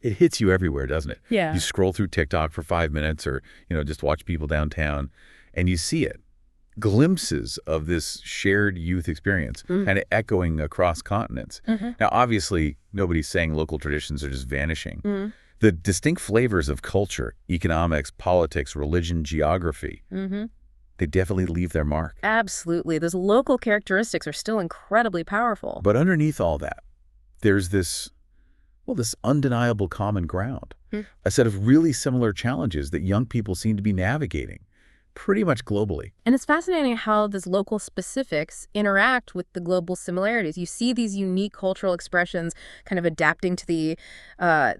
It hits you everywhere, doesn't it? Yeah. You scroll through TikTok for 5 minutes or, just watch people downtown, and you see it. Glimpses of this shared youth experience kind of echoing across continents. Now, obviously, nobody's saying local traditions are just vanishing. The distinct flavors of culture, economics, politics, religion, geography, they definitely leave their mark. Absolutely. Those local characteristics are still incredibly powerful. But underneath all that, there's this undeniable common ground, a set of really similar challenges that young people seem to be navigating pretty much globally. And it's fascinating how these local specifics interact with the global similarities. You see these unique cultural expressions kind of adapting to the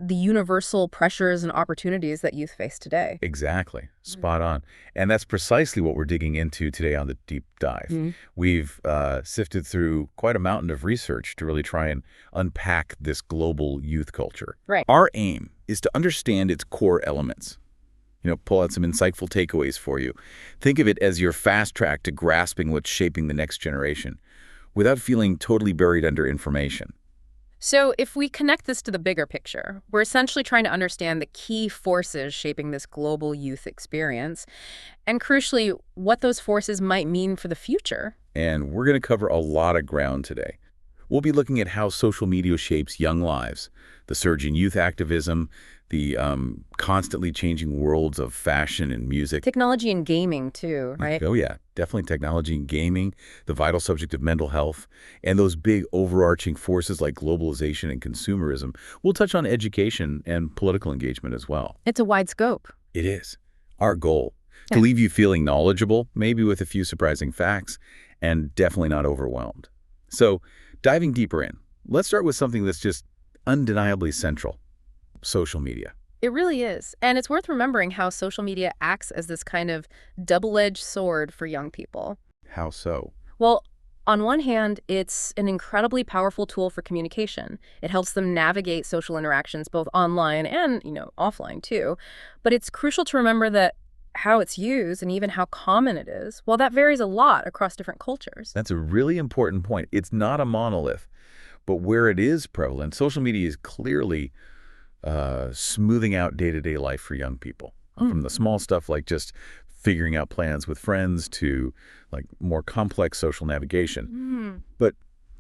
universal pressures and opportunities that youth face today. Exactly. Spot on. And that's precisely what we're digging into today on the Deep Dive. We've sifted through quite a mountain of research to really try and unpack this global youth culture. Right. Our aim is to understand its core elements. Pull out some insightful takeaways for you. Think of it as your fast track to grasping what's shaping the next generation without feeling totally buried under information. So if we connect this to the bigger picture, we're essentially trying to understand the key forces shaping this global youth experience, and crucially, what those forces might mean for the future. And we're going to cover a lot of ground today. We'll be looking at how social media shapes young lives, the surge in youth activism, the constantly changing worlds of fashion and music. Technology and gaming, too, right? Oh, yeah. Definitely technology and gaming, the vital subject of mental health, and those big overarching forces like globalization and consumerism. We'll touch on education and political engagement as well. It's a wide scope. It is. Our goal, to leave you feeling knowledgeable, maybe with a few surprising facts, and definitely not overwhelmed. So, diving deeper in, let's start with something that's just undeniably central. Social media. It really is. And it's worth remembering how social media acts as this kind of double-edged sword for young people. How so? Well, on one hand, it's an incredibly powerful tool for communication. It helps them navigate social interactions both online and, offline too. But it's crucial to remember that how it's used and even how common it is, well, that varies a lot across different cultures. That's a really important point. It's not a monolith. But where it is prevalent, social media is clearly smoothing out day-to-day life for young people. From the small stuff like just figuring out plans with friends to like more complex social navigation. But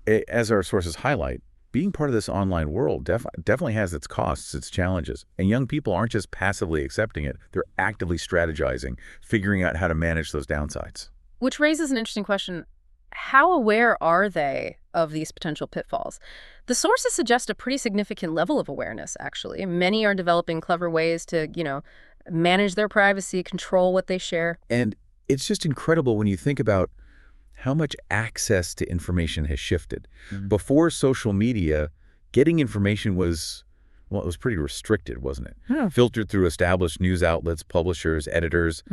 as our sources highlight, being part of this online world definitely has its costs, its challenges. And young people aren't just passively accepting it. They're actively strategizing, figuring out how to manage those downsides. Which raises an interesting question. How aware are they of these potential pitfalls? The sources suggest a pretty significant level of awareness, actually. Many are developing clever ways to, manage their privacy, control what they share. And it's just incredible when you think about how much access to information has shifted. Before social media, getting information was pretty restricted, wasn't it? Yeah. Filtered through established news outlets, publishers, editors.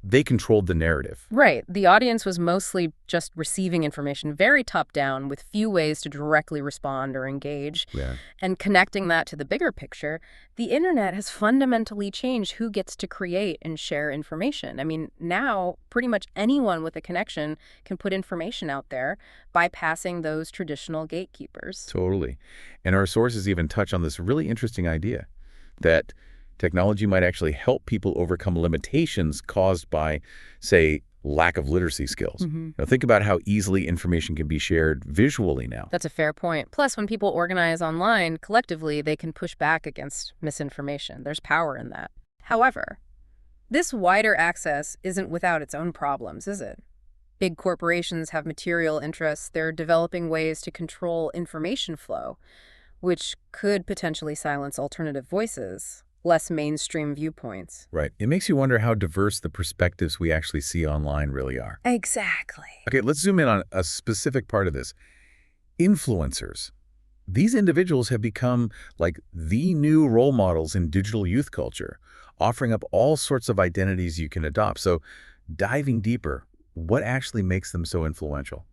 They controlled the narrative. Right. The audience was mostly just receiving information very top-down with few ways to directly respond or engage. Yeah. And connecting that to the bigger picture, the internet has fundamentally changed who gets to create and share information. I mean, now pretty much anyone with a connection can put information out there, bypassing those traditional gatekeepers. Totally. And our sources even touch on this really interesting idea that technology might actually help people overcome limitations caused by, say, lack of literacy skills. Think about how easily information can be shared visually now. That's a fair point. Plus, when people organize online collectively, they can push back against misinformation. There's power in that. However, this wider access isn't without its own problems, is it? Big corporations have material interests. They're developing ways to control information flow, which could potentially silence alternative voices, less mainstream viewpoints. Right. It makes you wonder how diverse the perspectives we actually see online really are. Exactly. Okay, let's zoom in on a specific part of this. Influencers. These individuals have become like the new role models in digital youth culture, offering up all sorts of identities you can adopt. So diving deeper, what actually makes them so influential?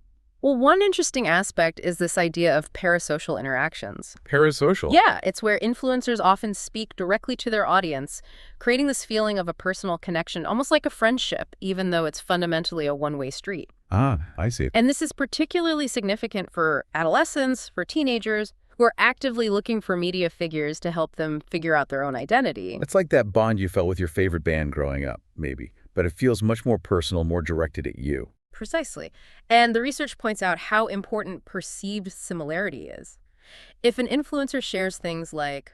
Well, one interesting aspect is this idea of parasocial interactions. Parasocial? Yeah, it's where influencers often speak directly to their audience, creating this feeling of a personal connection, almost like a friendship, even though it's fundamentally a one-way street. Ah, I see. And this is particularly significant for adolescents, for teenagers, who are actively looking for media figures to help them figure out their own identity. It's like that bond you felt with your favorite band growing up, maybe, but it feels much more personal, more directed at you. Precisely. And the research points out how important perceived similarity is. If an influencer shares things like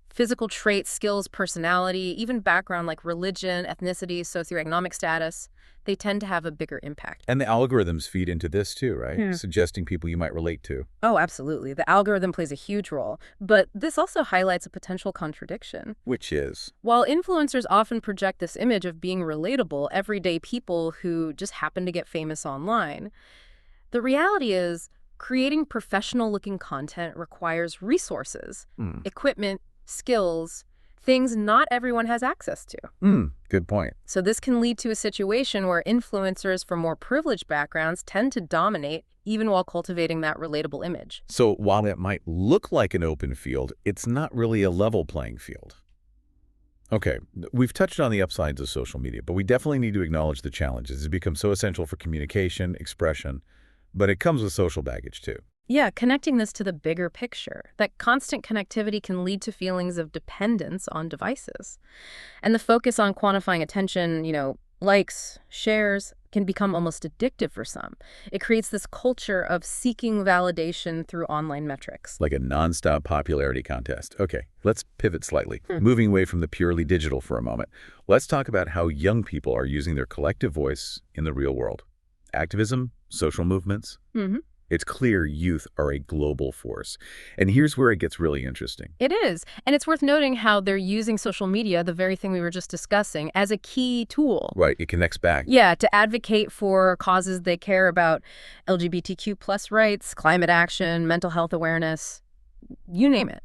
physical traits, skills, personality, even background like religion, ethnicity, socioeconomic status, they tend to have a bigger impact. And the algorithms feed into this too, right? Yeah. Suggesting people you might relate to. Oh, absolutely. The algorithm plays a huge role. But this also highlights a potential contradiction. Which is? While influencers often project this image of being relatable, everyday people who just happen to get famous online, the reality is creating professional-looking content requires resources, equipment, skills, things not everyone has access to. Good point. So this can lead to a situation where influencers from more privileged backgrounds tend to dominate even while cultivating that relatable image. So while it might look like an open field, it's not really a level playing field. Okay, we've touched on the upsides of social media, but we definitely need to acknowledge the challenges. It's become so essential for communication, expression, but it comes with social baggage too. Yeah, connecting this to the bigger picture, that constant connectivity can lead to feelings of dependence on devices. And the focus on quantifying attention, likes, shares, can become almost addictive for some. It creates this culture of seeking validation through online metrics. Like a nonstop popularity contest. Okay, let's pivot slightly. Moving away from the purely digital for a moment. Let's talk about how young people are using their collective voice in the real world. Activism, social movements. It's clear youth are a global force. And here's where it gets really interesting. It is. And it's worth noting how they're using social media, the very thing we were just discussing, as a key tool. Right, it connects back. Yeah, to advocate for causes they care about, LGBTQ plus rights, climate action, mental health awareness, you name it.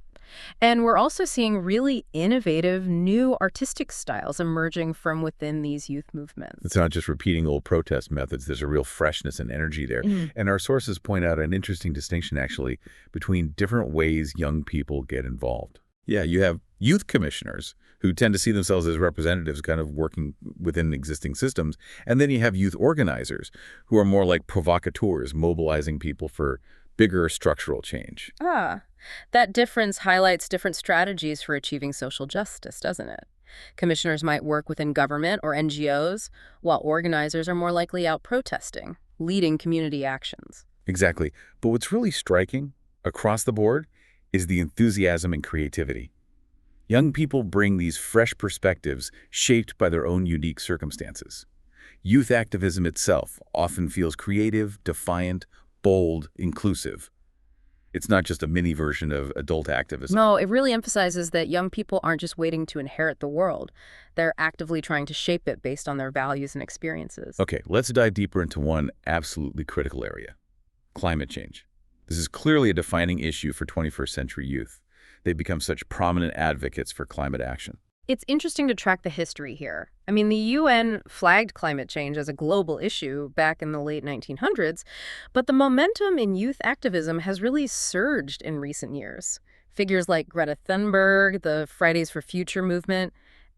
And we're also seeing really innovative new artistic styles emerging from within these youth movements. It's not just repeating old protest methods. There's a real freshness and energy there. And our sources point out an interesting distinction, actually, between different ways young people get involved. Yeah, you have youth commissioners who tend to see themselves as representatives kind of working within existing systems. And then you have youth organizers who are more like provocateurs, mobilizing people for bigger structural change. That difference highlights different strategies for achieving social justice, doesn't it? Commissioners might work within government or NGOs, while organizers are more likely out protesting, leading community actions. Exactly. But what's really striking across the board is the enthusiasm and creativity. Young people bring these fresh perspectives shaped by their own unique circumstances. Youth activism itself often feels creative, defiant, bold, inclusive. It's not just a mini version of adult activism. No, it really emphasizes that young people aren't just waiting to inherit the world. They're actively trying to shape it based on their values and experiences. Okay, let's dive deeper into one absolutely critical area: climate change. This is clearly a defining issue for 21st century youth. They've become such prominent advocates for climate action. It's interesting to track the history here. I mean, the UN flagged climate change as a global issue back in the late 1900s, but the momentum in youth activism has really surged in recent years. Figures like Greta Thunberg, the Fridays for Future movement,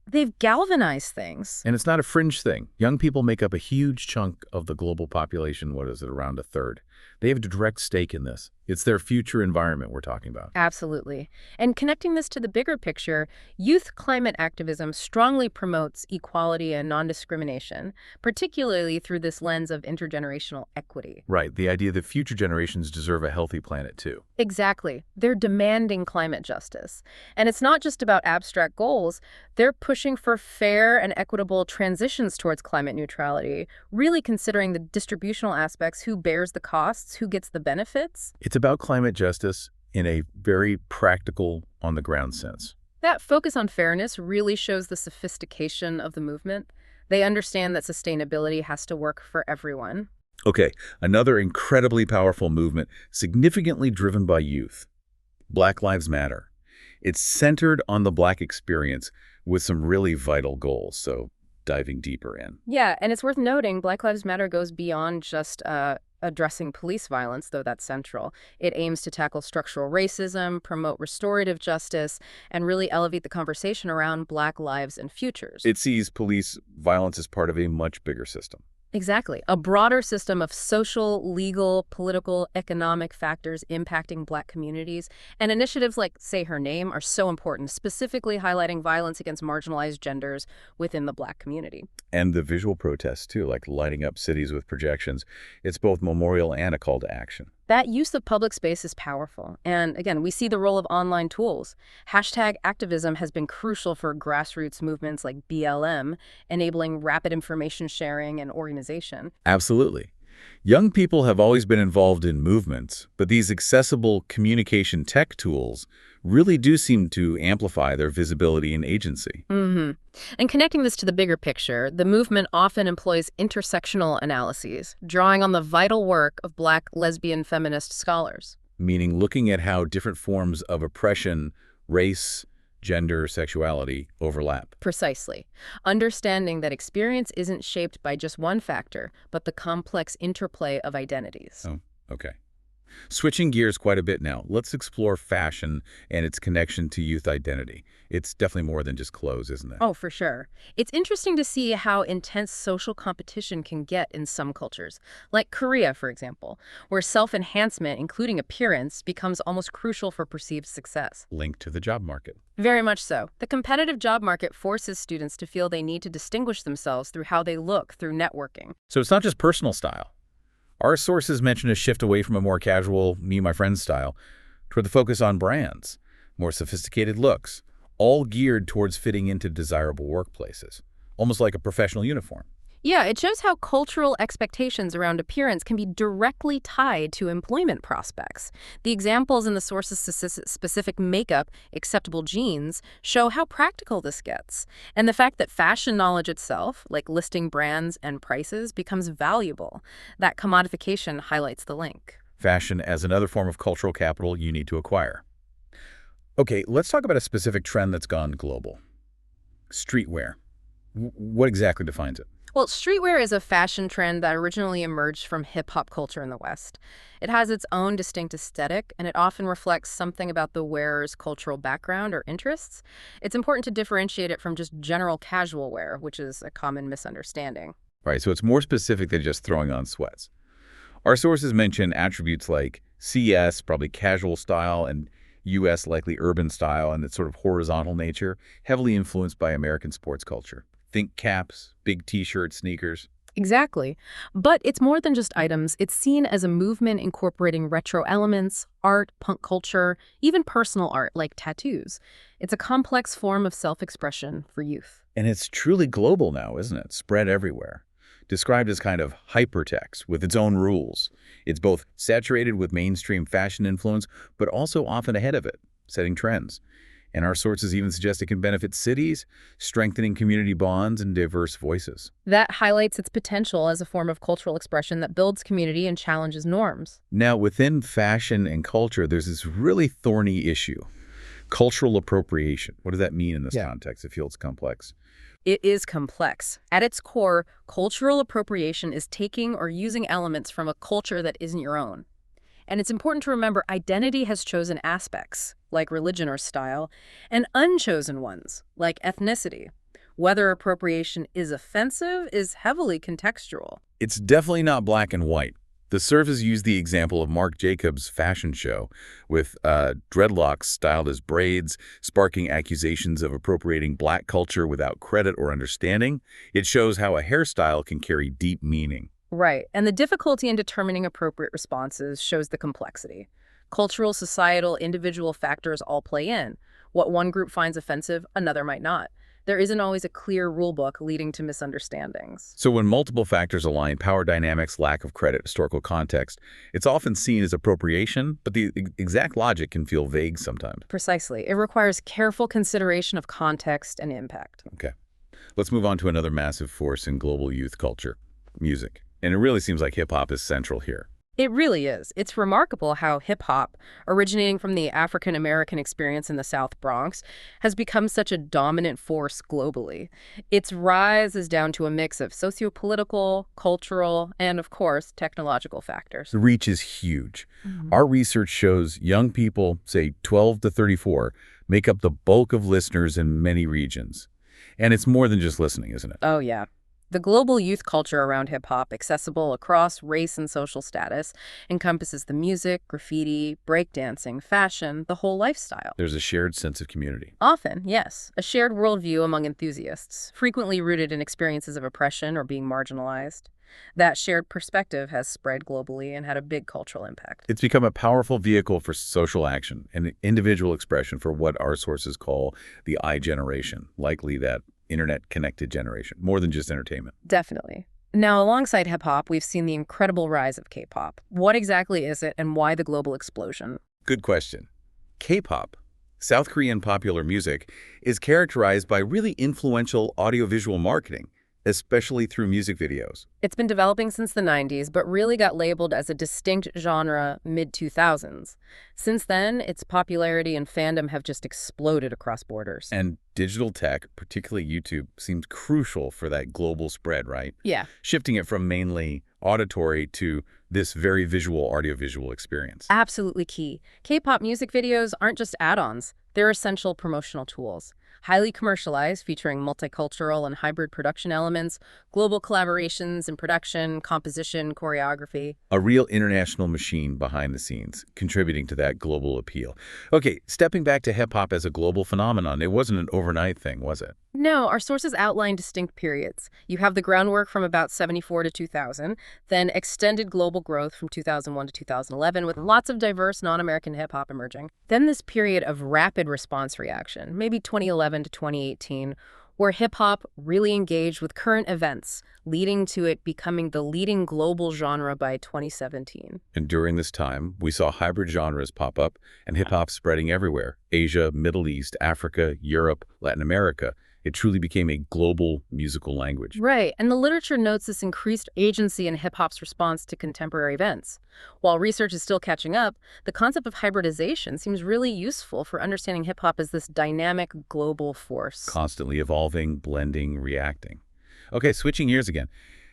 they've galvanized things. And it's not a fringe thing. Young people make up a huge chunk of the global population. What is it, around a third? They have a direct stake in this. It's their future environment we're talking about. Absolutely. And connecting this to the bigger picture, youth climate activism strongly promotes equality and non-discrimination, particularly through this lens of intergenerational equity. Right, the idea that future generations deserve a healthy planet too. Exactly. They're demanding climate justice. And it's not just about abstract goals. They're pushing for fair and equitable transitions towards climate neutrality, really considering the distributional aspects: who bears the costs, who gets the benefits. It's about climate justice in a very practical, on-the-ground sense. That focus on fairness really shows the sophistication of the movement. They understand that sustainability has to work for everyone. Okay, another incredibly powerful movement, significantly driven by youth: Black Lives Matter. It's centered on the Black experience with some really vital goals, so diving deeper in. Yeah, and it's worth noting Black Lives Matter goes beyond just addressing police violence, though that's central. It aims to tackle structural racism, promote restorative justice, and really elevate the conversation around Black lives and futures. It sees police violence as part of a much bigger system. Exactly. A broader system of social, legal, political, economic factors impacting Black communities. And initiatives like Say Her Name are so important, specifically highlighting violence against marginalized genders within the Black community. And the visual protests, too, like lighting up cities with projections. It's both memorial and a call to action. That use of public space is powerful. And again, we see the role of online tools. Hashtag activism has been crucial for grassroots movements like BLM, enabling rapid information sharing and organization. Absolutely. Young people have always been involved in movements, but these accessible communication tech tools really do seem to amplify their visibility and agency. And connecting this to the bigger picture, the movement often employs intersectional analyses, drawing on the vital work of Black lesbian feminist scholars. Meaning looking at how different forms of oppression, race, gender, sexuality overlap. Precisely. Understanding that experience isn't shaped by just one factor, but the complex interplay of identities. Oh, okay. Switching gears quite a bit now, let's explore fashion and its connection to youth identity. It's definitely more than just clothes, isn't it? Oh, for sure. It's interesting to see how intense social competition can get in some cultures, like Korea, for example, where self-enhancement, including appearance, becomes almost crucial for perceived success. Linked to the job market. Very much so. The competitive job market forces students to feel they need to distinguish themselves through how they look through networking. So it's not just personal style. Our sources mention a shift away from a more casual, me-and-my-friends style toward the focus on brands, more sophisticated looks, all geared towards fitting into desirable workplaces, almost like a professional uniform. Yeah, it shows how cultural expectations around appearance can be directly tied to employment prospects. The examples in the source's specific makeup, acceptable jeans, show how practical this gets. And the fact that fashion knowledge itself, like listing brands and prices, becomes valuable. That commodification highlights the link. Fashion as another form of cultural capital you need to acquire. Okay, let's talk about a specific trend that's gone global. Streetwear. What exactly defines it? Well, streetwear is a fashion trend that originally emerged from hip-hop culture in the West. It has its own distinct aesthetic, and it often reflects something about the wearer's cultural background or interests. It's important to differentiate it from just general casual wear, which is a common misunderstanding. Right, so it's more specific than just throwing on sweats. Our sources mention attributes like CS, probably casual style, and US, likely urban style, and its sort of horizontal nature, heavily influenced by American sports culture. Think caps, big T-shirts, sneakers. Exactly. But it's more than just items. It's seen as a movement incorporating retro elements, art, punk culture, even personal art like tattoos. It's a complex form of self-expression for youth. And it's truly global now, isn't it? Spread everywhere. Described as kind of hypertext with its own rules. It's both saturated with mainstream fashion influence, but also often ahead of it, setting trends. And our sources even suggest it can benefit cities, strengthening community bonds and diverse voices. That highlights its potential as a form of cultural expression that builds community and challenges norms. Now, within fashion and culture, there's this really thorny issue. Cultural appropriation. What does that mean in this context? It feels complex. It is complex. At its core, cultural appropriation is taking or using elements from a culture that isn't your own. And it's important to remember identity has chosen aspects, like religion or style, and unchosen ones, like ethnicity. Whether appropriation is offensive is heavily contextual. It's definitely not black and white. The sources use the example of Marc Jacobs' fashion show, with dreadlocks styled as braids, sparking accusations of appropriating black culture without credit or understanding. It shows how a hairstyle can carry deep meaning. Right, and the difficulty in determining appropriate responses shows the complexity. Cultural, societal, individual factors all play in. What one group finds offensive, another might not. There isn't always a clear rulebook leading to misunderstandings. So when multiple factors align, power dynamics, lack of credit, historical context, it's often seen as appropriation, but the exact logic can feel vague sometimes. Precisely. It requires careful consideration of context and impact. Okay. Let's move on to another massive force in global youth culture, music. And it really seems like hip-hop is central here. It really is. It's remarkable how hip-hop, originating from the African-American experience in the South Bronx, has become such a dominant force globally. Its rise is down to a mix of socio-political, cultural, and, of course, technological factors. The reach is huge. Our research shows young people, say 12 to 34, make up the bulk of listeners in many regions. And it's more than just listening, isn't it? Oh, yeah. The global youth culture around hip-hop, accessible across race and social status, encompasses the music, graffiti, breakdancing, fashion, the whole lifestyle. There's a shared sense of community. Often, yes, a shared worldview among enthusiasts, frequently rooted in experiences of oppression or being marginalized. That shared perspective has spread globally and had a big cultural impact. It's become a powerful vehicle for social action and individual expression for what our sources call the I generation, likely that internet-connected generation, more than just entertainment. Definitely. Now, alongside hip-hop, we've seen the incredible rise of K-pop. What exactly is it, and why the global explosion? Good question. K-pop, South Korean popular music, is characterized by really influential audiovisual marketing, especially through music videos. It's been developing since the 90s, but really got labeled as a distinct genre mid-2000s. Since then, its popularity and fandom have just exploded across borders. And digital tech, particularly YouTube, seems crucial for that global spread, right? Yeah. Shifting it from mainly auditory to this very visual audiovisual experience. Absolutely key. K-pop music videos aren't just add-ons. They're essential promotional tools. Highly commercialized, featuring multicultural and hybrid production elements, global collaborations in production, composition, choreography. A real international machine behind the scenes, contributing to that global appeal. Okay, stepping back to hip-hop as a global phenomenon, it wasn't an overnight thing, was it? No, our sources outline distinct periods. You have the groundwork from about 74 to 2000, then extended global growth from 2001 to 2011 with lots of diverse non-American hip-hop emerging. Then this period of rapid response reaction, maybe 2011 to 2018, where hip-hop really engaged with current events, leading to it becoming the leading global genre by 2017. And during this time, we saw hybrid genres pop up and hip-hop spreading everywhere. Asia, Middle East, Africa, Europe, Latin America. It truly became a global musical language. Right, and the literature notes this increased agency in hip-hop's response to contemporary events. While research is still catching up, the concept of hybridization seems really useful for understanding hip-hop as this dynamic global force. Constantly evolving, blending, reacting. Okay, switching gears again.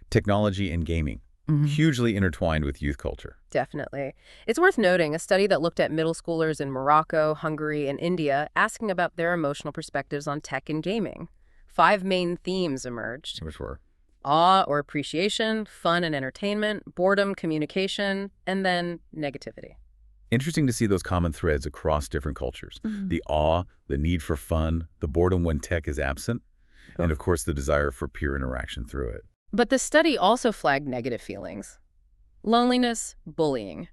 Technology and gaming. Hugely intertwined with youth culture. Definitely. It's worth noting a study that looked at middle schoolers in Morocco, Hungary, and India asking about their emotional perspectives on tech and gaming. 5 main themes emerged. Which were? Awe or appreciation, fun and entertainment, boredom, communication, and then negativity. Interesting to see those common threads across different cultures. The awe, the need for fun, the boredom when tech is absent, and of course the desire for peer interaction through it. But the study also flagged negative feelings. Loneliness, bullying.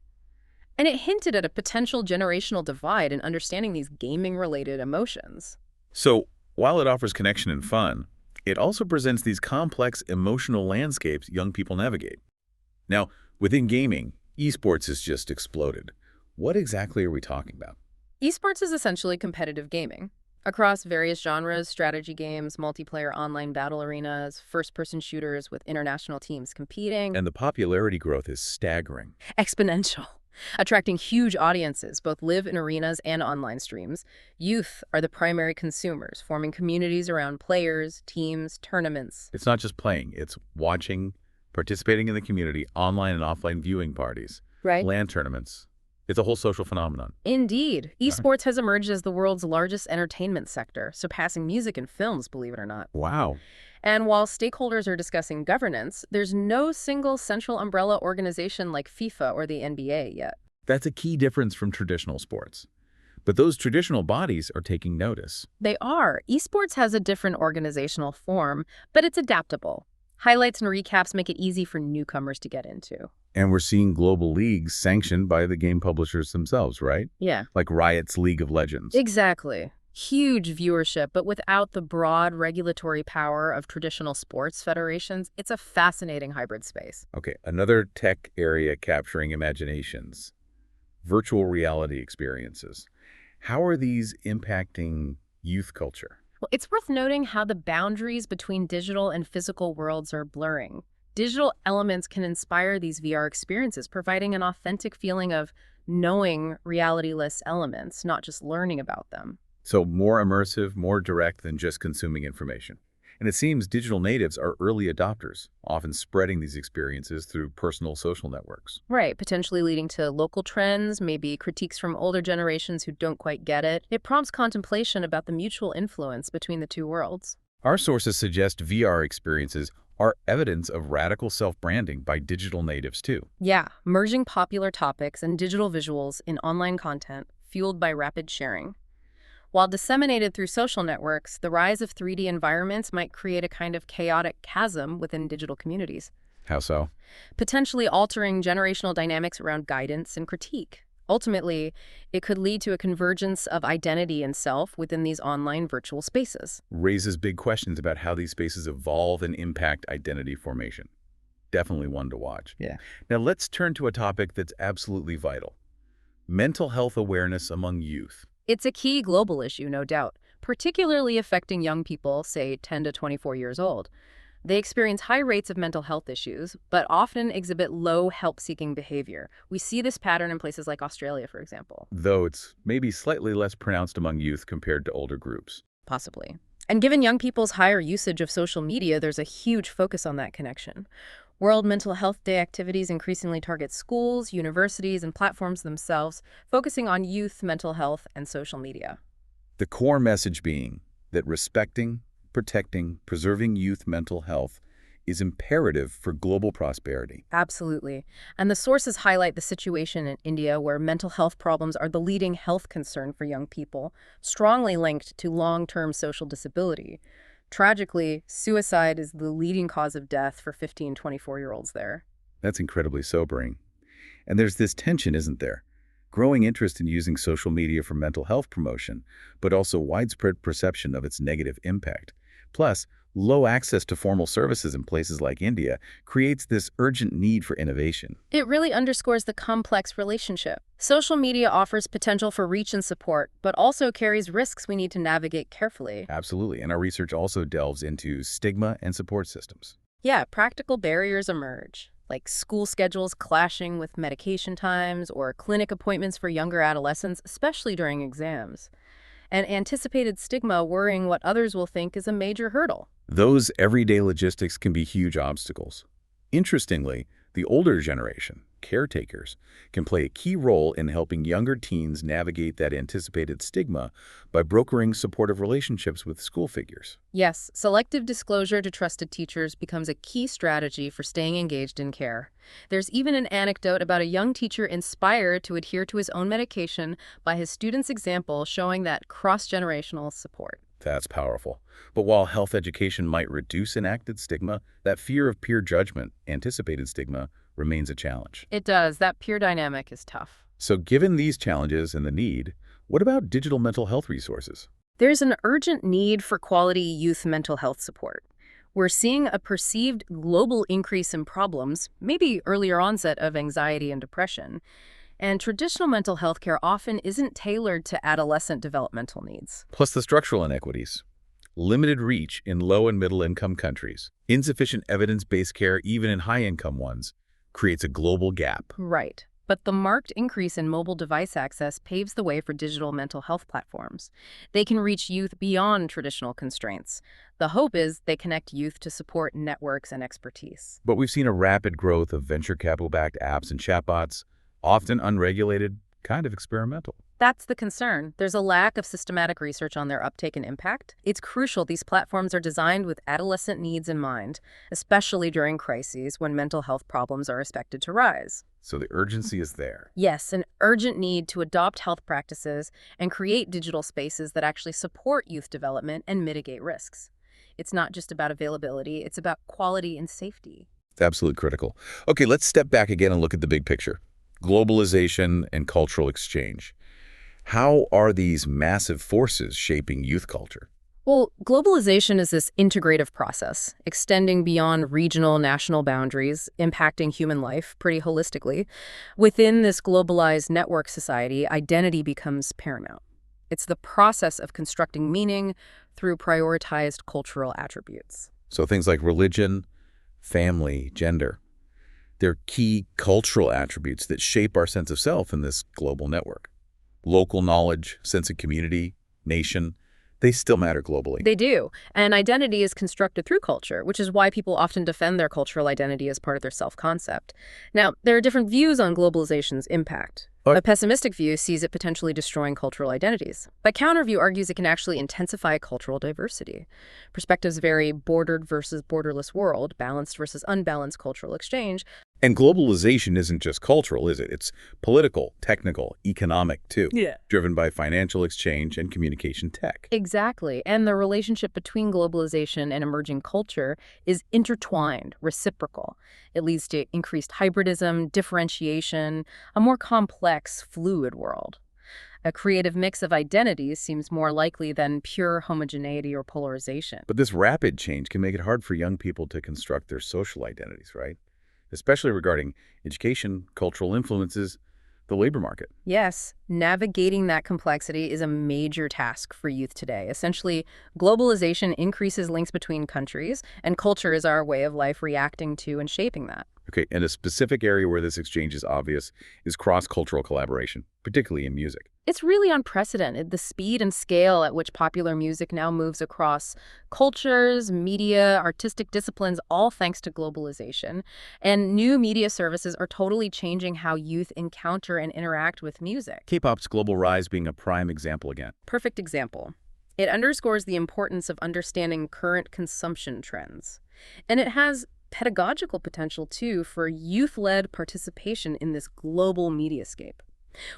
And it hinted at a potential generational divide in understanding these gaming-related emotions. So, while it offers connection and fun, it also presents these complex emotional landscapes young people navigate. Now, within gaming, esports has just exploded. What exactly are we talking about? Esports is essentially competitive gaming. Across various genres, strategy games, multiplayer online battle arenas, first-person shooters with international teams competing. And the popularity growth is staggering. Exponential. Attracting huge audiences, both live in arenas and online streams. Youth are the primary consumers, forming communities around players, teams, tournaments. It's not just playing, it's watching, participating in the community, online and offline viewing parties, Right? LAN tournaments. It's a whole social phenomenon. Indeed. Esports has emerged as the world's largest entertainment sector, surpassing music and films, believe it or not. Wow. And while stakeholders are discussing governance, there's no single central umbrella organization like FIFA or the NBA yet. That's a key difference from traditional sports. But those traditional bodies are taking notice. They are. Esports has a different organizational form, but it's adaptable. Highlights and recaps make it easy for newcomers to get into. And we're seeing global leagues sanctioned by the game publishers themselves, right? Yeah. Like Riot's League of Legends. Exactly. Huge viewership, but without the broad regulatory power of traditional sports federations, it's a fascinating hybrid space. Okay, another tech area capturing imaginations. Virtual reality experiences. How are these impacting youth culture? Well, it's worth noting how the boundaries between digital and physical worlds are blurring. Digital elements can inspire these VR experiences, providing an authentic feeling of knowing reality-less elements, not just learning about them. So more immersive, more direct than just consuming information. And it seems digital natives are early adopters, often spreading these experiences through personal social networks. Right, potentially leading to local trends, maybe critiques from older generations who don't quite get it. It prompts contemplation about the mutual influence between the two worlds. Our sources suggest VR experiences are evidence of radical self-branding by digital natives too. Yeah, merging popular topics and digital visuals in online content fueled by rapid sharing. While disseminated through social networks, the rise of 3D environments might create a kind of chaotic chasm within digital communities, How so? potentially altering generational dynamics around guidance and critique. Ultimately, it could lead to a convergence of identity and self within these online virtual spaces. Raises big questions about how these spaces evolve and impact identity formation. Definitely one to watch. Yeah. Now let's turn to a topic that's absolutely vital. Mental health awareness among youth. It's a key global issue, no doubt, particularly affecting young people, say 10 to 24 years old. They experience high rates of mental health issues, but often exhibit low help-seeking behavior. We see this pattern in places like Australia, for example. Though it's maybe slightly less pronounced among youth compared to older groups. Possibly. And given young people's higher usage of social media, there's a huge focus on that connection. World Mental Health Day activities increasingly target schools, universities, and platforms themselves, focusing on youth mental health and social media. The core message being that respecting, protecting, preserving youth mental health is imperative for global prosperity. Absolutely. And the sources highlight the situation in India, where mental health problems are the leading health concern for young people, strongly linked to long-term social disability. Tragically, suicide is the leading cause of death for 15, 24-year-olds there. That's incredibly sobering. And there's this tension, isn't there? Growing interest in using social media for mental health promotion, but also widespread perception of its negative impact. Plus, low access to formal services in places like India creates this urgent need for innovation. It really underscores the complex relationship. Social media offers potential for reach and support, but also carries risks we need to navigate carefully. Absolutely, and our research also delves into stigma and support systems. Yeah, practical barriers emerge, like school schedules clashing with medication times or clinic appointments for younger adolescents, especially during exams. And anticipated stigma worrying what others will think is a major hurdle. Those everyday logistics can be huge obstacles. Interestingly, the older generation, caretakers, can play a key role in helping younger teens navigate that anticipated stigma by brokering supportive relationships with school figures. Yes, selective disclosure to trusted teachers becomes a key strategy for staying engaged in care. There's even an anecdote about a young teacher inspired to adhere to his own medication by his students' example, showing that cross-generational support. That's powerful. But while health education might reduce enacted stigma, that fear of peer judgment, anticipated stigma, remains a challenge. It does. That peer dynamic is tough. So given these challenges and the need, what about digital mental health resources? There's an urgent need for quality youth mental health support. We're seeing a perceived global increase in problems, maybe earlier onset of anxiety and depression, and traditional mental health care often isn't tailored to adolescent developmental needs. Plus the structural inequities. Limited reach in low and middle income countries, insufficient evidence-based care even in high-income ones, creates a global gap. Right. But the marked increase in mobile device access paves the way for digital mental health platforms. They can reach youth beyond traditional constraints. The hope is they connect youth to support networks and expertise. But we've seen a rapid growth of venture capital-backed apps and chatbots, often unregulated, kind of experimental. That's the concern. There's a lack of systematic research on their uptake and impact. It's crucial these platforms are designed with adolescent needs in mind, especially during crises when mental health problems are expected to rise. So the urgency is there. Yes, an urgent need to adopt health practices and create digital spaces that actually support youth development and mitigate risks. It's not just about availability, it's about quality and safety. Absolutely critical. Okay, let's step back again and look at the big picture. Globalization and cultural exchange. How are these massive forces shaping youth culture? Well, globalization is this integrative process, extending beyond regional, national boundaries, impacting human life pretty holistically. Within this globalized network society, identity becomes paramount. It's the process of constructing meaning through prioritized cultural attributes. So things like religion, family, gender, they're key cultural attributes that shape our sense of self in this global network. Local knowledge, sense of community, nation, they still matter globally. They do. And identity is constructed through culture, which is why people often defend their cultural identity as part of their self-concept. Now, there are different views on globalization's impact. A pessimistic view sees it potentially destroying cultural identities. But counterview argues it can actually intensify cultural diversity. Perspectives vary: bordered versus borderless world, balanced versus unbalanced cultural exchange. And globalization isn't just cultural, is it? It's political, technical, economic, too. Yeah. Driven by financial exchange and communication tech. Exactly. And the relationship between globalization and emerging culture is intertwined, reciprocal. It leads to increased hybridism, differentiation, a more complex, fluid world. A creative mix of identities seems more likely than pure homogeneity or polarization. But this rapid change can make it hard for young people to construct their social identities, right? Especially regarding education, cultural influences, the labor market. Yes, navigating that complexity is a major task for youth today. Essentially, globalization increases links between countries, and culture is our way of life reacting to and shaping that. Okay, and a specific area where this exchange is obvious is cross-cultural collaboration, particularly in music. It's really unprecedented, the speed and scale at which popular music now moves across cultures, media, artistic disciplines, all thanks to globalization. And new media services are totally changing how youth encounter and interact with music. K-pop's global rise being a prime example again. Perfect example. It underscores the importance of understanding current consumption trends. And it has pedagogical potential, too, for youth-led participation in this global mediascape.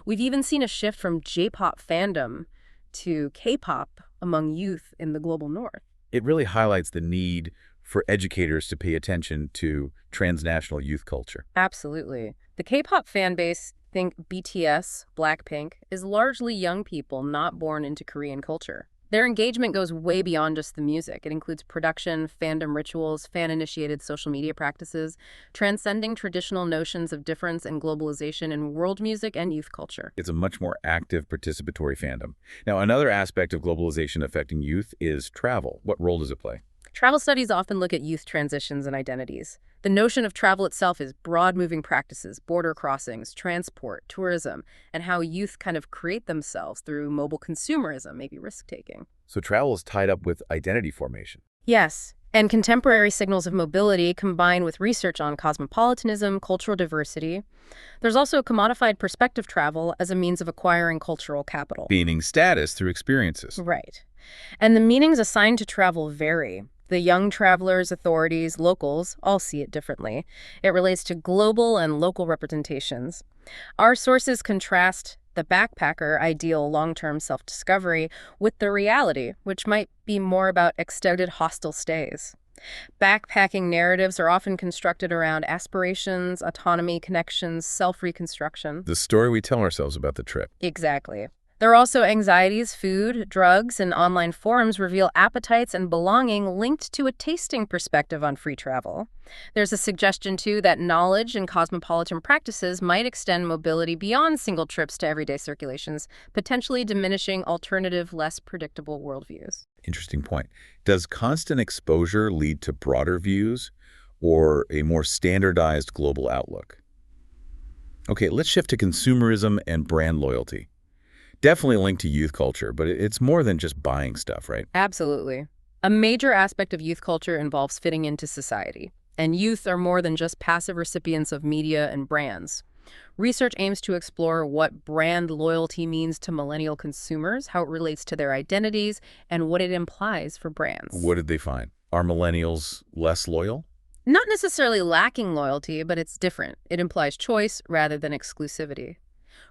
We've even seen a shift from J-pop fandom to K-pop among youth in the global north. It really highlights the need for educators to pay attention to transnational youth culture. Absolutely. The K-pop fan base, think BTS, Blackpink, is largely young people not born into Korean culture. Their engagement goes way beyond just the music. It includes production, fandom rituals, fan-initiated social media practices, transcending traditional notions of difference and globalization in world music and youth culture. It's a much more active, participatory fandom. Now, another aspect of globalization affecting youth is travel. What role does it play? Travel studies often look at youth transitions and identities. The notion of travel itself is broad-moving practices, border crossings, transport, tourism, and how youth kind of create themselves through mobile consumerism, maybe risk-taking. So travel is tied up with identity formation. Yes, and contemporary signals of mobility combined with research on cosmopolitanism, cultural diversity. There's also commodified perspective travel as a means of acquiring cultural capital. Gaining status through experiences. Right. And the meanings assigned to travel vary. The young travelers, authorities, locals all see it differently. It relates to global and local representations. Our sources contrast the backpacker ideal long-term self-discovery with the reality, which might be more about extended hostel stays. Backpacking narratives are often constructed around aspirations, autonomy, connections, self-reconstruction. The story we tell ourselves about the trip. Exactly. There are also anxieties, food, drugs, and online forums reveal appetites and belonging linked to a tasting perspective on free travel. There's a suggestion, too, that knowledge and cosmopolitan practices might extend mobility beyond single trips to everyday circulations, potentially diminishing alternative, less predictable worldviews. Interesting point. Does constant exposure lead to broader views or a more standardized global outlook? Okay, let's shift to consumerism and brand loyalty. Definitely linked to youth culture, but it's more than just buying stuff, right? Absolutely. A major aspect of youth culture involves fitting into society, and youth are more than just passive recipients of media and brands. Research aims to explore what brand loyalty means to millennial consumers, how it relates to their identities, and what it implies for brands. What did they find? Are millennials less loyal? Not necessarily lacking loyalty, but it's different. It implies choice rather than exclusivity.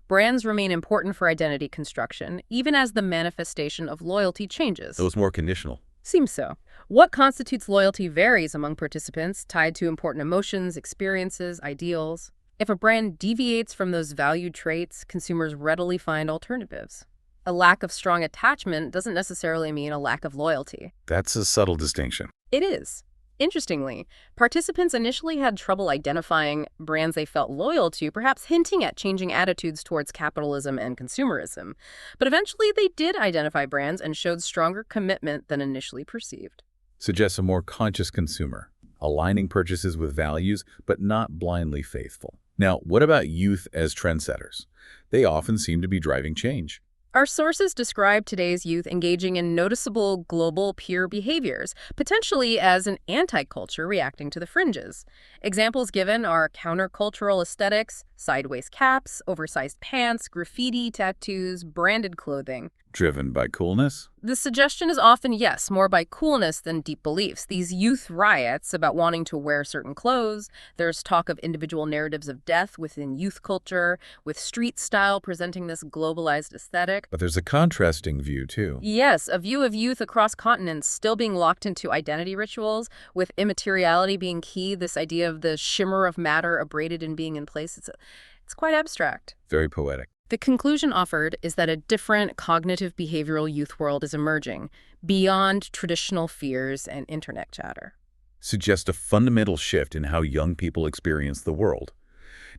Brands remain important for identity construction, even as the manifestation of loyalty changes. It was more conditional. Seems so. What constitutes loyalty varies among participants, tied to important emotions, experiences, ideals. If a brand deviates from those valued traits, consumers readily find alternatives. A lack of strong attachment doesn't necessarily mean a lack of loyalty. That's a subtle distinction. It is. Interestingly, participants initially had trouble identifying brands they felt loyal to, perhaps hinting at changing attitudes towards capitalism and consumerism. But eventually they did identify brands and showed stronger commitment than initially perceived. Suggests a more conscious consumer, aligning purchases with values, but not blindly faithful. Now, what about youth as trendsetters? They often seem to be driving change. Our sources describe today's youth engaging in noticeable global peer behaviors, potentially as an anti-culture reacting to the fringes. Examples given are countercultural aesthetics, sideways caps, oversized pants, graffiti, tattoos, branded clothing. Driven by coolness? The suggestion is often, yes, more by coolness than deep beliefs. These youth riots about wanting to wear certain clothes, there's talk of individual narratives of death within youth culture, with street style presenting this globalized aesthetic. But there's a contrasting view, too. Yes, a view of youth across continents still being locked into identity rituals, with immateriality being key, this idea of the shimmer of matter abraded in being in place. It's quite abstract. Very poetic. The conclusion offered is that a different cognitive behavioral youth world is emerging, beyond traditional fears and internet chatter. Suggests a fundamental shift in how young people experience the world.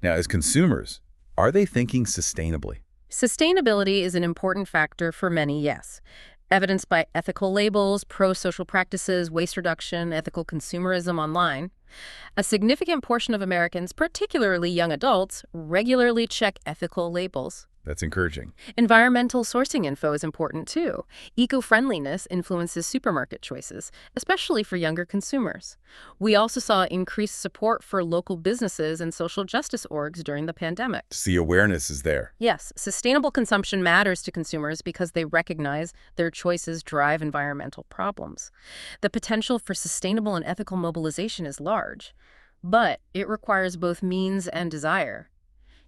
Now, as consumers, are they thinking sustainably? Sustainability is an important factor for many, yes. Evidenced by ethical labels, pro-social practices, waste reduction, ethical consumerism online. A significant portion of Americans, particularly young adults, regularly check ethical labels. That's encouraging. Environmental sourcing info is important too. Eco-friendliness influences supermarket choices, especially for younger consumers. We also saw increased support for local businesses and social justice orgs during the pandemic. The awareness is there. Yes, sustainable consumption matters to consumers because they recognize their choices drive environmental problems. The potential for sustainable and ethical mobilization is large, but it requires both means and desire.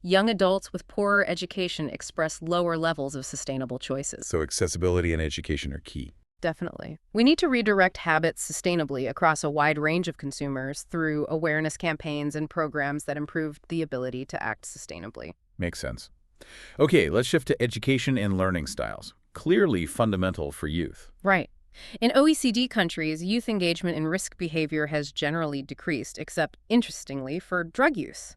Young adults with poorer education express lower levels of sustainable choices. So accessibility and education are key. Definitely. We need to redirect habits sustainably across a wide range of consumers through awareness campaigns and programs that improve the ability to act sustainably. Makes sense. Okay, let's shift to education and learning styles. Clearly fundamental for youth. Right. In OECD countries, youth engagement in risk behavior has generally decreased, except, interestingly, for drug use.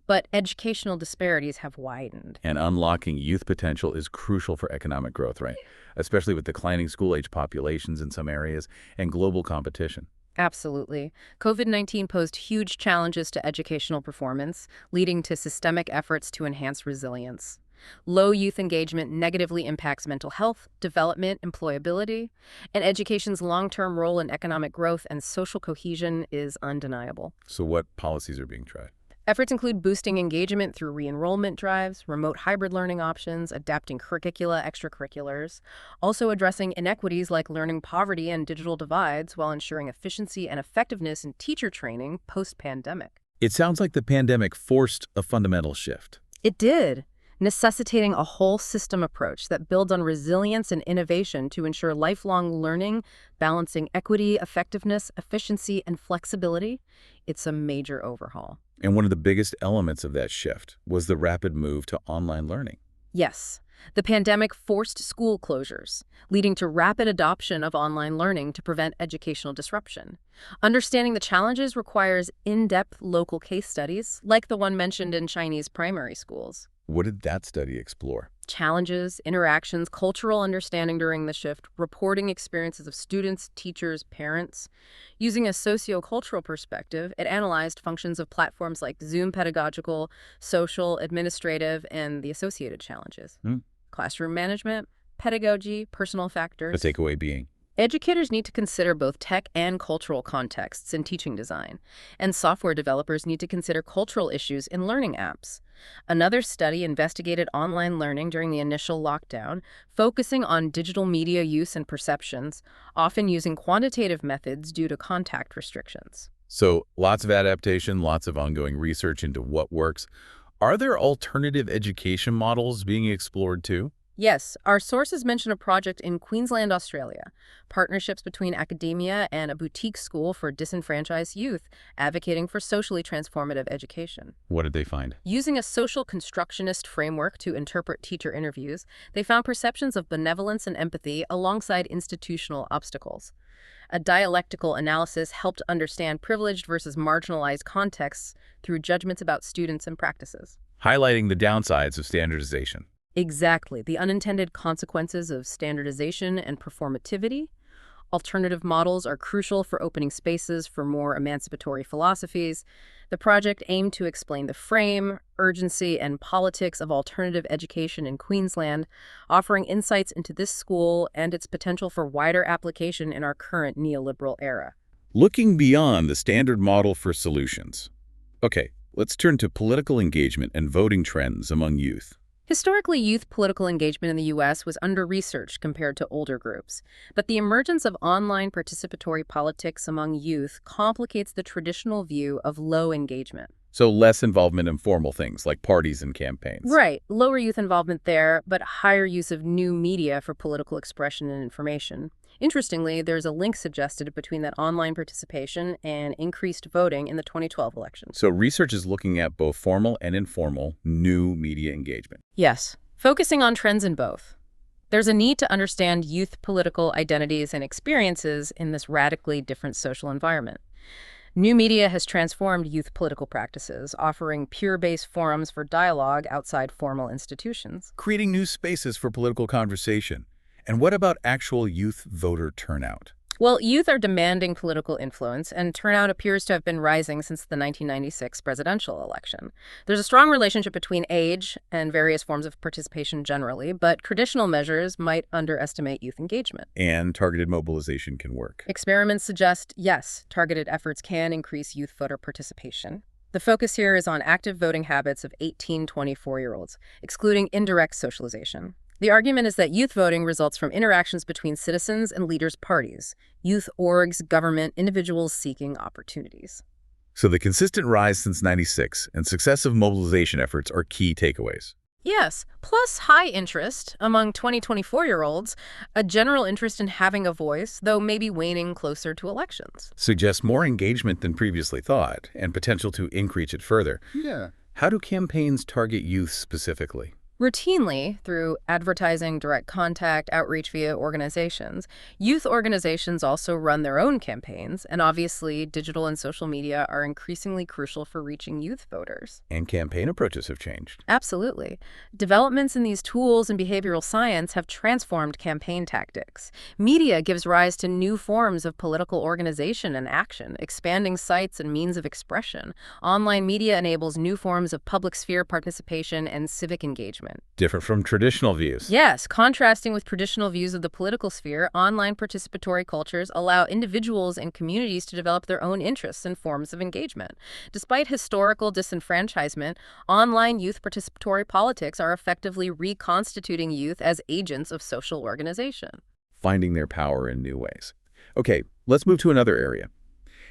But educational disparities have widened. And unlocking youth potential is crucial for economic growth, right? Especially with declining school-age populations in some areas and global competition. Absolutely. COVID-19 posed huge challenges to educational performance, leading to systemic efforts to enhance resilience. Low youth engagement negatively impacts mental health, development, employability, and education's long-term role in economic growth and social cohesion is undeniable. So what policies are being tried? Efforts include boosting engagement through re-enrollment drives, remote hybrid learning options, adapting curricula, extracurriculars, also addressing inequities like learning poverty and digital divides while ensuring efficiency and effectiveness in teacher training post-pandemic. It sounds like the pandemic forced a fundamental shift. It did, necessitating a whole system approach that builds on resilience and innovation to ensure lifelong learning, balancing equity, effectiveness, efficiency, and flexibility. It's a major overhaul. And one of the biggest elements of that shift was the rapid move to online learning. Yes, the pandemic forced school closures, leading to rapid adoption of online learning to prevent educational disruption. Understanding the challenges requires in-depth local case studies, like the one mentioned in Chinese primary schools. What did that study explore? Challenges, interactions, cultural understanding during the shift, reporting experiences of students, teachers, parents. Using a socio-cultural perspective, it analyzed functions of platforms like Zoom pedagogical, social, administrative, and the associated challenges. Classroom management, pedagogy, personal factors. The takeaway being? Educators need to consider both tech and cultural contexts in teaching design, and software developers need to consider cultural issues in learning apps. Another study investigated online learning during the initial lockdown, focusing on digital media use and perceptions, often using quantitative methods due to contact restrictions. So lots of adaptation, lots of ongoing research into what works. Are there alternative education models being explored too? Yes, our sources mention a project in Queensland, Australia, partnerships between academia and a boutique school for disenfranchised youth, advocating for socially transformative education. What did they find? Using a social constructionist framework to interpret teacher interviews, they found perceptions of benevolence and empathy alongside institutional obstacles. A dialectical analysis helped understand privileged versus marginalized contexts through judgments about students and practices. Highlighting the downsides of standardization. Exactly. The unintended consequences of standardization and performativity. Alternative models are crucial for opening spaces for more emancipatory philosophies. The project aimed to explain the frame, urgency, and politics of alternative education in Queensland, offering insights into this school and its potential for wider application in our current neoliberal era. Looking beyond the standard model for solutions. Okay, let's turn to political engagement and voting trends among youth. Historically, youth political engagement in the U.S. was under-researched compared to older groups, but the emergence of online participatory politics among youth complicates the traditional view of low engagement. So less involvement in formal things like parties and campaigns. Right, lower youth involvement there, but higher use of new media for political expression and information. Interestingly, there's a link suggested between that online participation and increased voting in the 2012 election. So research is looking at both formal and informal new media engagement. Yes, focusing on trends in both. There's a need to understand youth political identities and experiences in this radically different social environment. New media has transformed youth political practices, offering peer-based forums for dialogue outside formal institutions. Creating new spaces for political conversation. And what about actual youth voter turnout? Well, youth are demanding political influence, and turnout appears to have been rising since the 1996 presidential election. There's a strong relationship between age and various forms of participation generally, but traditional measures might underestimate youth engagement. And targeted mobilization can work. Experiments suggest, yes, targeted efforts can increase youth voter participation. The focus here is on active voting habits of 18-24-year-olds, excluding indirect socialization. The argument is that youth voting results from interactions between citizens and leaders' parties, youth orgs, government, individuals seeking opportunities. So the consistent rise since '96 and successive mobilization efforts are key takeaways. Yes, plus high interest among 20-24-year-olds, a general interest in having a voice, though maybe waning closer to elections. Suggests more engagement than previously thought and potential to increase it further. Yeah. How do campaigns target youth specifically? Routinely, through advertising, direct contact, outreach via organizations, youth organizations also run their own campaigns, and obviously digital and social media are increasingly crucial for reaching youth voters. And campaign approaches have changed. Absolutely. Developments in these tools and behavioral science have transformed campaign tactics. Media gives rise to new forms of political organization and action, expanding sites and means of expression. Online media enables new forms of public sphere participation and civic engagement. Different from traditional views. Yes, contrasting with traditional views of the political sphere, online participatory cultures allow individuals and communities to develop their own interests and forms of engagement. Despite historical disenfranchisement, online youth participatory politics are effectively reconstituting youth as agents of social organization. Finding their power in new ways. Okay, let's move to another area.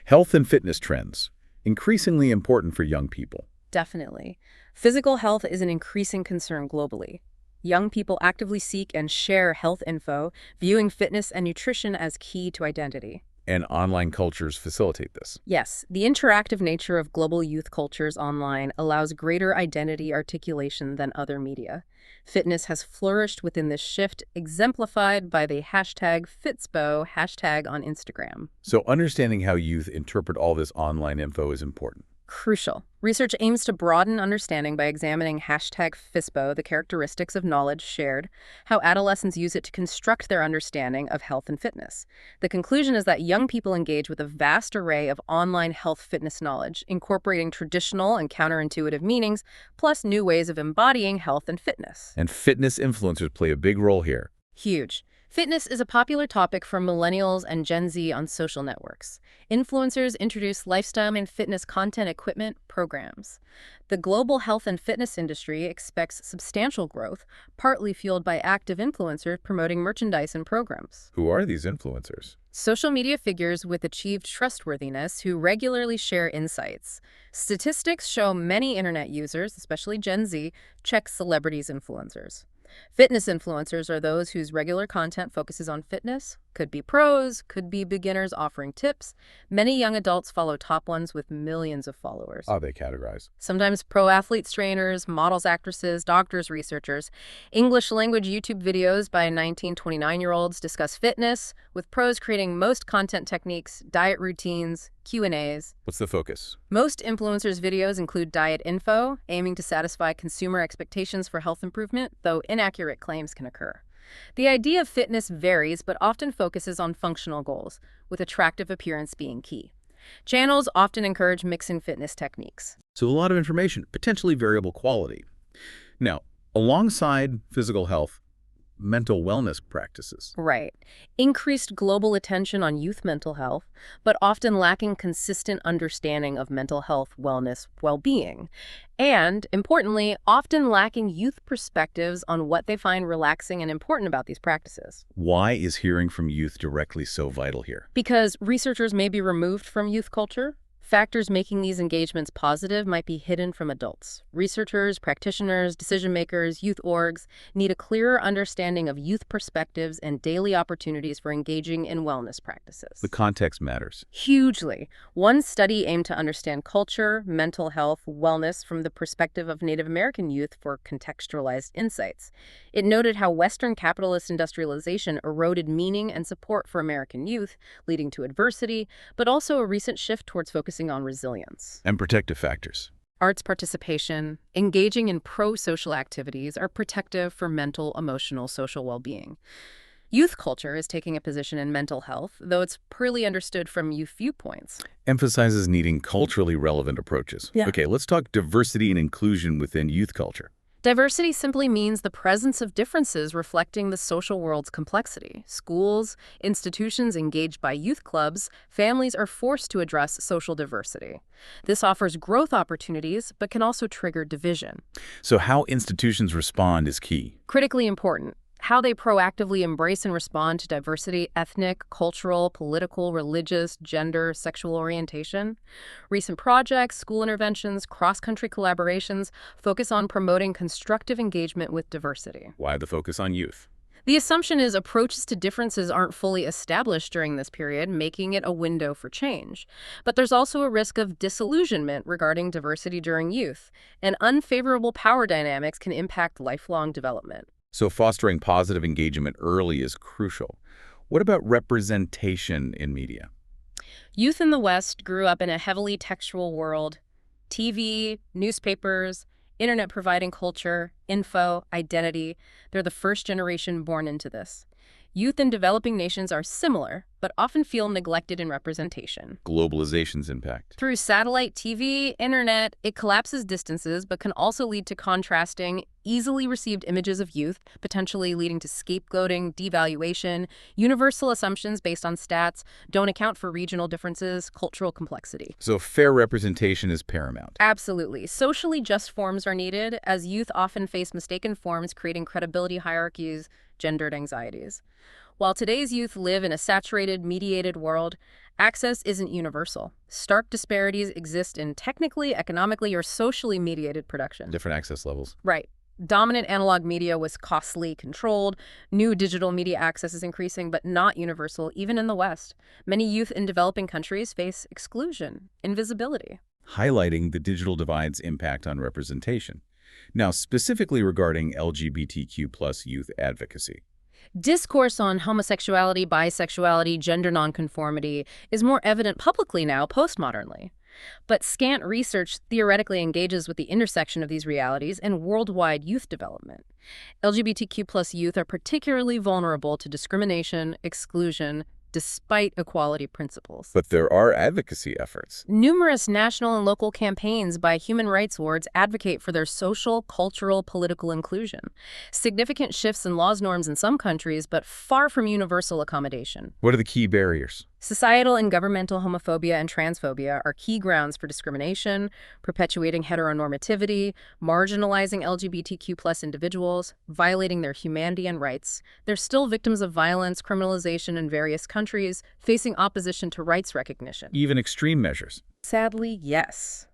Health and fitness trends. Increasingly important for young people. Definitely. Physical health is an increasing concern globally. Young people actively seek and share health info, viewing fitness and nutrition as key to identity. And online cultures facilitate this. Yes, the interactive nature of global youth cultures online allows greater identity articulation than other media. Fitness has flourished within this shift, exemplified by the hashtag Fitspo hashtag on Instagram. So understanding how youth interpret all this online info is important. Crucial. Research aims to broaden understanding by examining hashtag FISPO, the characteristics of knowledge shared, how adolescents use it to construct their understanding of health and fitness. The conclusion is that young people engage with a vast array of online health fitness knowledge, incorporating traditional and counterintuitive meanings, plus new ways of embodying health and fitness. And fitness influencers play a big role here. Huge. Fitness is a popular topic for millennials and Gen Z on social networks. Influencers introduce lifestyle and fitness content equipment programs. The global health and fitness industry expects substantial growth, partly fueled by active influencers promoting merchandise and programs. Who are these influencers? Social media figures with achieved trustworthiness who regularly share insights. Statistics show many internet users, especially Gen Z, check celebrities' influencers. Fitness influencers are those whose regular content focuses on fitness. Could be pros, could be beginners offering tips. Many young adults follow top ones with millions of followers. How are they categorized? Sometimes pro athletes, trainers, models, actresses, doctors, researchers. English language YouTube videos by 19-29-year-olds discuss fitness, with pros creating most content techniques, diet routines, Q&As. What's the focus? Most influencers' videos include diet info, aiming to satisfy consumer expectations for health improvement, though inaccurate claims can occur. The idea of fitness varies but often focuses on functional goals, with attractive appearance being key. Channels often encourage mixing fitness techniques. So a lot of information, potentially variable quality. Now, alongside physical health, mental wellness practices. Right. Increased global attention on youth mental health, but often lacking consistent understanding of mental health, wellness, well-being. And, importantly, often lacking youth perspectives on what they find relaxing and important about these practices. Why is hearing from youth directly so vital here? Because researchers may be removed from youth culture, factors making these engagements positive might be hidden from adults. Researchers, practitioners, decision-makers, youth orgs need a clearer understanding of youth perspectives and daily opportunities for engaging in wellness practices. The context matters. Hugely. One study aimed to understand culture, mental health, wellness from the perspective of Native American youth for contextualized insights. It noted how Western capitalist industrialization eroded meaning and support for American youth, leading to adversity, but also a recent shift towards focusing on resilience. And protective factors. Arts participation, engaging in pro-social activities are protective for mental, emotional, social well-being. Youth culture is taking a position in mental health, though it's poorly understood from youth viewpoints. Emphasizes needing culturally relevant approaches. Yeah. Okay, let's talk diversity and inclusion within youth culture. Diversity simply means the presence of differences reflecting the social world's complexity. Schools, institutions engaged by youth clubs, families are forced to address social diversity. This offers growth opportunities, but can also trigger division. So how institutions respond is key. Critically important. How they proactively embrace and respond to diversity, ethnic, cultural, political, religious, gender, sexual orientation. Recent projects, school interventions, cross-country collaborations focus on promoting constructive engagement with diversity. Why the focus on youth? The assumption is approaches to differences aren't fully established during this period, making it a window for change. But there's also a risk of disillusionment regarding diversity during youth, and unfavorable power dynamics can impact lifelong development. So fostering positive engagement early is crucial. What about representation in media? Youth in the West grew up in a heavily textual world. TV, newspapers, internet providing culture, info, identity. They're the first generation born into this. Youth in developing nations are similar, but often feel neglected in representation. Globalization's impact. Through satellite TV, internet, it collapses distances, but can also lead to contrasting, easily received images of youth, potentially leading to scapegoating, devaluation. Universal assumptions based on stats don't account for regional differences, cultural complexity. So fair representation is paramount. Absolutely. Socially just forms are needed, as youth often face mistaken forms, creating credibility hierarchies, gendered anxieties. While today's youth live in a saturated, mediated world, access isn't universal. Stark disparities exist in technically, economically, or socially mediated production. Different access levels. Right. Dominant analog media was costly, controlled. New digital media access is increasing, but not universal, even in the West. Many youth in developing countries face exclusion, invisibility. Highlighting the digital divide's impact on representation. Now, specifically regarding LGBTQ+ youth advocacy. Discourse on homosexuality, bisexuality, gender nonconformity is more evident publicly now, postmodernly. But scant research theoretically engages with the intersection of these realities and worldwide youth development. LGBTQ+ youth are particularly vulnerable to discrimination, exclusion, despite equality principles. But there are advocacy efforts. Numerous national and local campaigns by human rights wards advocate for their social, cultural, political inclusion. Significant shifts in laws norms in some countries, but far from universal accommodation. What are the key barriers? Societal and governmental homophobia and transphobia are key grounds for discrimination, perpetuating heteronormativity, marginalizing LGBTQ+ individuals, violating their humanity and rights. They're still victims of violence, criminalization in various countries, facing opposition to rights recognition. Even extreme measures. Sadly, yes.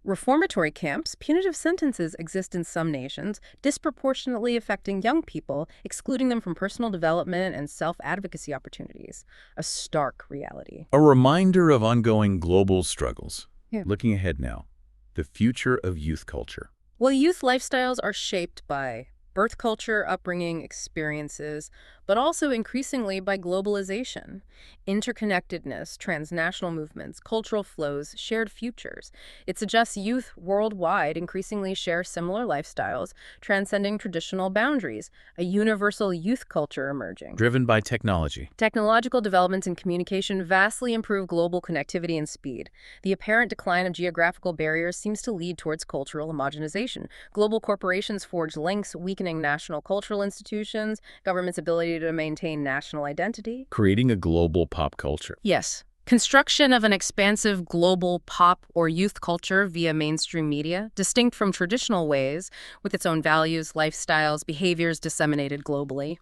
Reformatory camps, punitive sentences exist in some nations, disproportionately affecting young people, excluding them from personal development and self-advocacy opportunities. A stark reality. A reminder of ongoing global struggles. Yeah. Looking ahead now, the future of youth culture. Well, youth lifestyles are shaped by birth culture, upbringing, experiences, but also increasingly by globalization, interconnectedness, transnational movements, cultural flows, shared futures. It suggests youth worldwide increasingly share similar lifestyles, transcending traditional boundaries, a universal youth culture emerging. Driven by technology. Technological developments in communication vastly improve global connectivity and speed. The apparent decline of geographical barriers seems to lead towards cultural homogenization. Global corporations forge links, weakening national cultural institutions, governments' ability to maintain national identity. Creating a global pop culture. Yes. Construction of an expansive global pop or youth culture via mainstream media, distinct from traditional ways, with its own values, lifestyles, behaviors disseminated globally.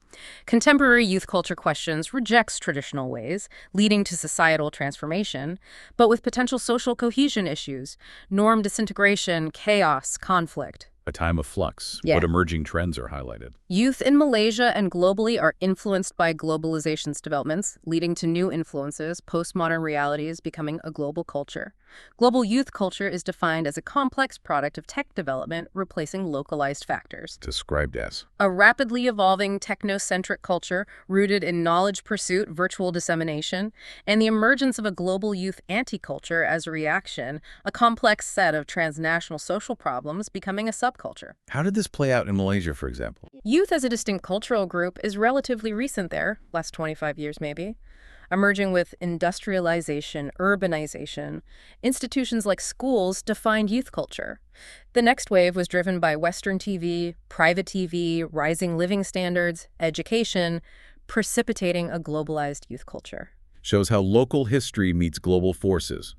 Contemporary youth culture questions rejects traditional ways, leading to societal transformation, but with potential social cohesion issues, norm disintegration, chaos, conflict. A time of flux. Yeah. What emerging trends are highlighted? Youth in Malaysia and globally are influenced by globalization's developments, leading to new influences, postmodern realities becoming a global culture. Global youth culture is defined as a complex product of tech development replacing localized factors. Described as. A rapidly evolving technocentric culture rooted in knowledge pursuit, virtual dissemination, and the emergence of a global youth anti-culture as a reaction, a complex set of transnational social problems becoming a subculture. How did this play out in Malaysia, for example? Youth as a distinct cultural group is relatively recent there, last 25 years maybe. Emerging with industrialization, urbanization, institutions like schools defined youth culture. The next wave was driven by Western TV, private TV, rising living standards, education, precipitating a globalized youth culture. Shows how local history meets global forces.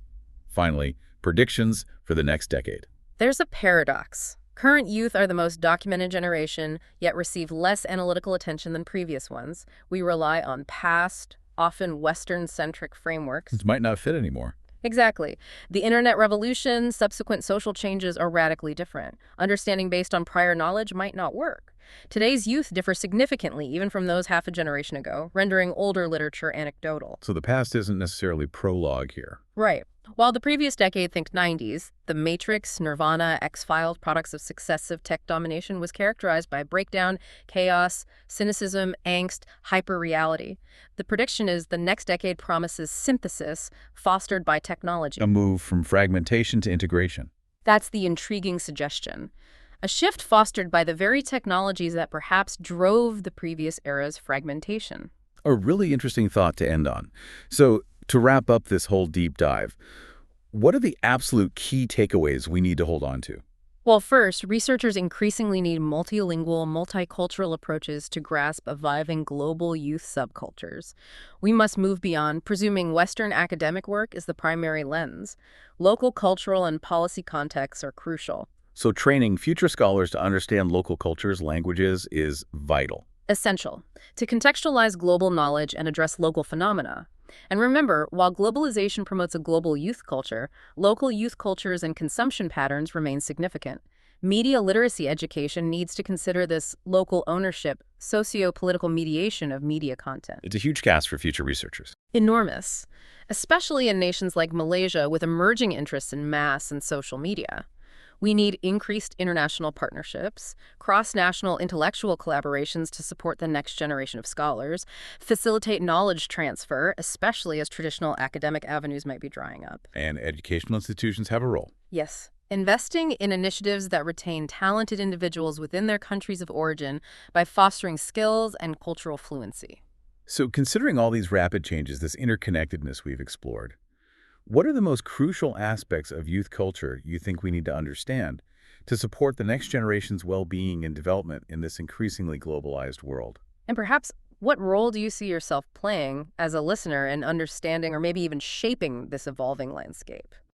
Finally, predictions for the next decade. There's a paradox. Current youth are the most documented generation, yet receive less analytical attention than previous ones. We rely on past, often Western-centric frameworks. It might not fit anymore. Exactly. The internet revolution, subsequent social changes are radically different. Understanding based on prior knowledge might not work. Today's youth differ significantly even from those half a generation ago, rendering older literature anecdotal. So the past isn't necessarily prologue here. Right. While the previous decade, think 90s, The Matrix, Nirvana, X-Files, products of successive tech domination, was characterized by breakdown, chaos, cynicism, angst, hyper-reality. The prediction is the next decade promises synthesis fostered by technology. A move from fragmentation to integration. That's the intriguing suggestion. A shift fostered by the very technologies that perhaps drove the previous era's fragmentation. A really interesting thought to end on. So, to wrap up this whole deep dive, what are the absolute key takeaways we need to hold on to? Well, first, researchers increasingly need multilingual, multicultural approaches to grasp evolving global youth subcultures. We must move beyond presuming Western academic work is the primary lens. Local cultural and policy contexts are crucial. So training future scholars to understand local cultures, languages is vital. Essential to contextualize global knowledge and address local phenomena. And remember, while globalization promotes a global youth culture, local youth cultures and consumption patterns remain significant. Media literacy education needs to consider this local ownership, socio-political mediation of media content. It's a huge task for future researchers. Enormous, especially in nations like Malaysia with emerging interests in mass and social media. We need increased international partnerships, cross-national intellectual collaborations to support the next generation of scholars, facilitate knowledge transfer, especially as traditional academic avenues might be drying up. And educational institutions have a role. Yes. Investing in initiatives that retain talented individuals within their countries of origin by fostering skills and cultural fluency. So considering all these rapid changes, this interconnectedness we've explored, what are the most crucial aspects of youth culture you think we need to understand to support the next generation's well-being and development in this increasingly globalized world? And perhaps, what role do you see yourself playing as a listener in understanding or maybe even shaping this evolving landscape?